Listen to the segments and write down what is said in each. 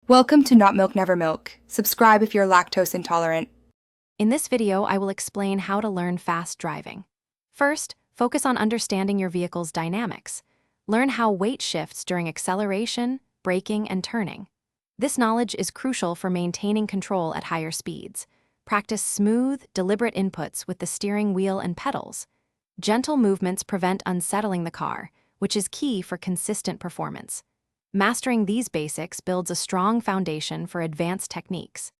Welcome to Not Milk Never Milk. Subscribe if you're lactose intolerant. In this video, I will explain how to learn fast driving. First, focus on understanding your vehicle's dynamics. Learn how weight shifts during acceleration, braking, and turning. This knowledge is crucial for maintaining control at higher speeds. Practice smooth, deliberate inputs with the steering wheel and pedals. Gentle movements prevent unsettling the car, which is key for consistent performance. Mastering these basics builds a strong foundation for advanced techniques.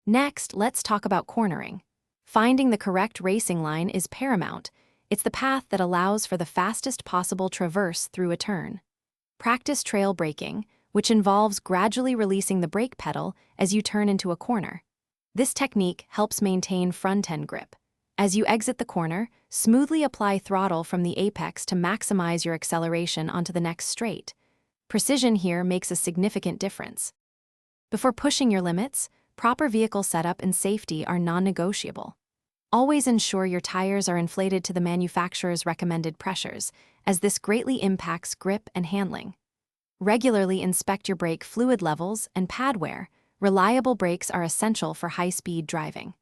Next, let's talk about cornering. Finding the correct racing line is paramount. It's the path that allows for the fastest possible traverse through a turn. Practice trail braking, which involves gradually releasing the brake pedal as you turn into a corner. This technique helps maintain front-end grip. As you exit the corner, smoothly apply throttle from the apex to maximize your acceleration onto the next straight. Precision here makes a significant difference. Before pushing your limits, proper vehicle setup and safety are non-negotiable. Always ensure your tires are inflated to the manufacturer's recommended pressures, as this greatly impacts grip and handling. Regularly inspect your brake fluid levels and pad wear. Reliable brakes are essential for high-speed driving.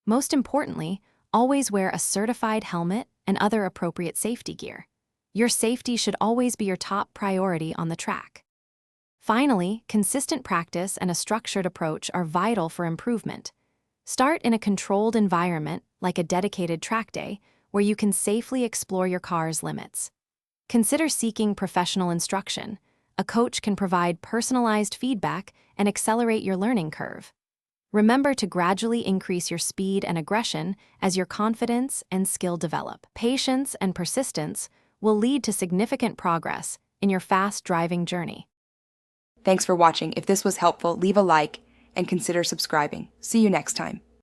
Most importantly, always wear a certified helmet and other appropriate safety gear. Your safety should always be your top priority on the track. Finally, consistent practice and a structured approach are vital for improvement. Start in a controlled environment, like a dedicated track day, where you can safely explore your car's limits. Consider seeking professional instruction. A coach can provide personalized feedback and accelerate your learning curve. Remember to gradually increase your speed and aggression as your confidence and skill develop. Patience and persistence will lead to significant progress in your fast driving journey. Thanks for watching. If this was helpful, leave a like and consider subscribing. See you next time.